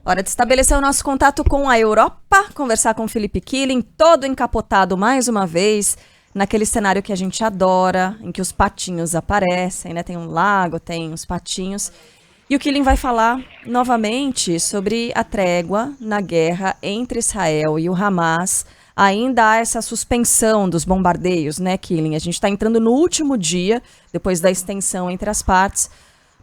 Hora de estabelecer o nosso contato com a Europa, conversar com o Felipe Killing, todo encapotado mais uma vez, naquele cenário que a gente adora, em que os patinhos aparecem, né? Tem um lago, tem os patinhos. E o Killing vai falar novamente sobre a trégua na guerra entre Israel e o Hamas. Ainda há essa suspensão dos bombardeios, né, Killing? A gente está entrando no último dia, depois da extensão entre as partes,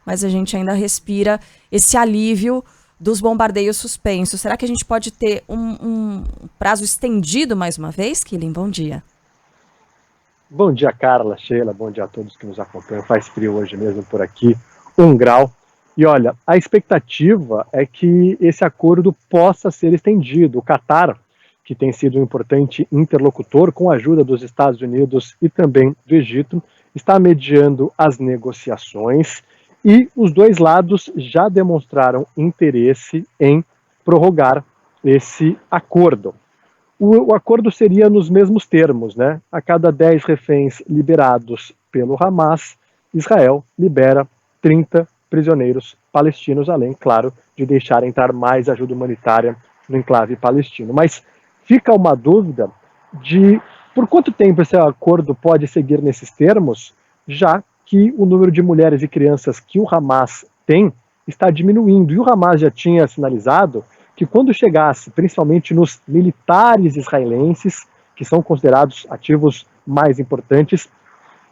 mas a gente ainda respira esse alívio dos bombardeios suspensos. Será que a gente pode ter um prazo estendido mais uma vez, Killing? Bom dia. Bom dia, Carla, Sheila, bom dia a todos que nos acompanham. Faz frio hoje mesmo por aqui, 1 grau. E olha, a expectativa é que esse acordo possa ser estendido. O Catar, que tem sido um importante interlocutor com a ajuda dos Estados Unidos e também do Egito, está mediando as negociações. E os dois lados já demonstraram interesse em prorrogar esse acordo. O acordo seria nos mesmos termos, né? A cada 10 reféns liberados pelo Hamas, Israel libera 30 prisioneiros palestinos, além, claro, de deixar entrar mais ajuda humanitária no enclave palestino. Mas fica uma dúvida de por quanto tempo esse acordo pode seguir nesses termos, já que o número de mulheres e crianças que o Hamas tem está diminuindo. E o Hamas já tinha sinalizado que quando chegasse, principalmente nos militares israelenses, que são considerados ativos mais importantes,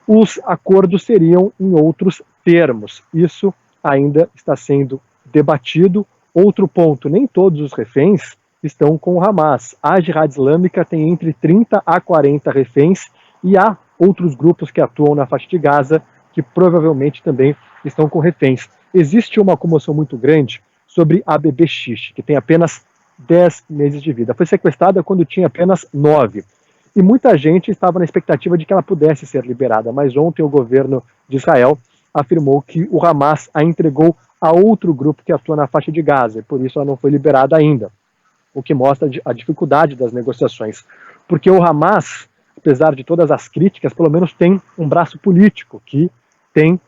os acordos seriam em outros termos. Isso ainda está sendo debatido. Outro ponto, nem todos os reféns estão com o Hamas. A Jihad Islâmica tem entre 30 a 40 reféns e há outros grupos que atuam na faixa de Gaza que provavelmente também estão com reféns. Existe uma comoção muito grande sobre a bebê Shish, que tem apenas 10 meses de vida. Foi sequestrada quando tinha apenas 9. E muita gente estava na expectativa de que ela pudesse ser liberada, mas ontem o governo de Israel afirmou que o Hamas a entregou a outro grupo que atua na faixa de Gaza, e por isso ela não foi liberada ainda, o que mostra a dificuldade das negociações. Porque o Hamas, apesar de todas as críticas, pelo menos tem um braço político que tem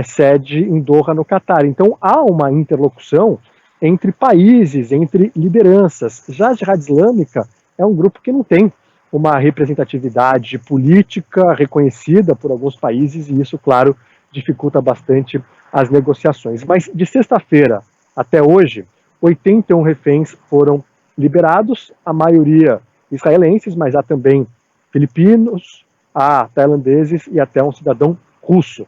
sede em Doha, no Catar. Então há uma interlocução entre países, entre lideranças. Já a Jihad Islâmica é um grupo que não tem uma representatividade política reconhecida por alguns países e isso, claro, dificulta bastante as negociações. Mas de sexta-feira até hoje, 81 reféns foram liberados, a maioria israelenses, mas há também filipinos, há tailandeses e até um cidadão russo.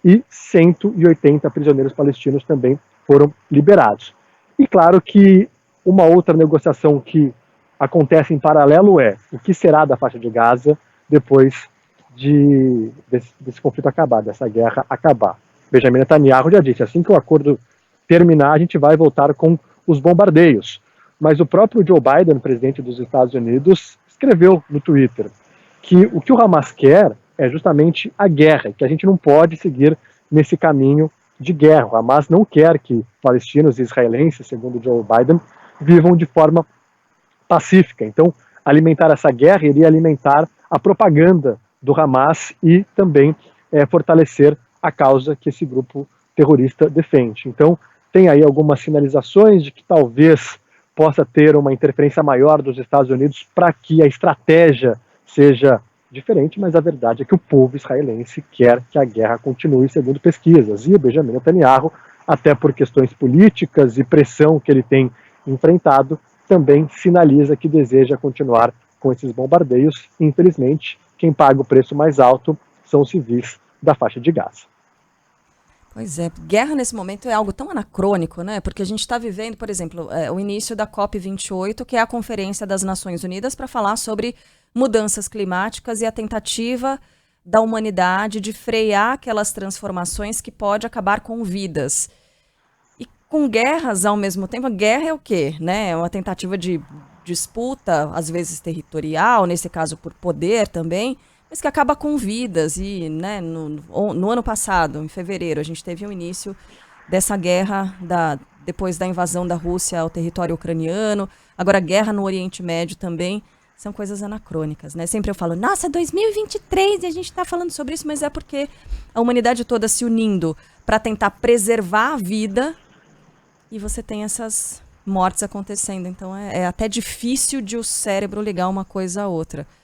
E 180 prisioneiros palestinos também foram liberados. E claro que uma outra negociação que acontece em paralelo é o que será da faixa de Gaza depois desse conflito acabar, dessa guerra acabar. Benjamin Netanyahu já disse, assim que o acordo terminar, a gente vai voltar com os bombardeios. Mas o próprio Joe Biden, presidente dos Estados Unidos, escreveu no Twitter que o Hamas quer é justamente a guerra, que a gente não pode seguir nesse caminho de guerra. O Hamas não quer que palestinos e israelenses, segundo Joe Biden, vivam de forma pacífica. Então, alimentar essa guerra iria alimentar a propaganda do Hamas e também fortalecer a causa que esse grupo terrorista defende. Então, tem aí algumas sinalizações de que talvez possa ter uma interferência maior dos Estados Unidos para que a estratégia seja diferente, mas a verdade é que o povo israelense quer que a guerra continue, segundo pesquisas. E o Benjamin Netanyahu, até por questões políticas e pressão que ele tem enfrentado, também sinaliza que deseja continuar com esses bombardeios. Infelizmente, quem paga o preço mais alto são os civis da faixa de Gaza. Pois é, guerra nesse momento é algo tão anacrônico, né? Porque a gente está vivendo, por exemplo, o início da COP28, que é a Conferência das Nações Unidas para falar sobre mudanças climáticas e a tentativa da humanidade de frear aquelas transformações que pode acabar com vidas. E com guerras ao mesmo tempo, a guerra é o quê? Né? É uma tentativa de disputa, às vezes territorial, nesse caso por poder também, mas que acaba com vidas. E né, no ano passado, em fevereiro, a gente teve o início dessa guerra depois da invasão da Rússia ao território ucraniano, agora guerra no Oriente Médio também. São coisas anacrônicas, né? Sempre eu falo, nossa, 2023 e a gente está falando sobre isso, mas é porque a humanidade toda se unindo para tentar preservar a vida e você tem essas mortes acontecendo. Então é até difícil de o cérebro ligar uma coisa à outra.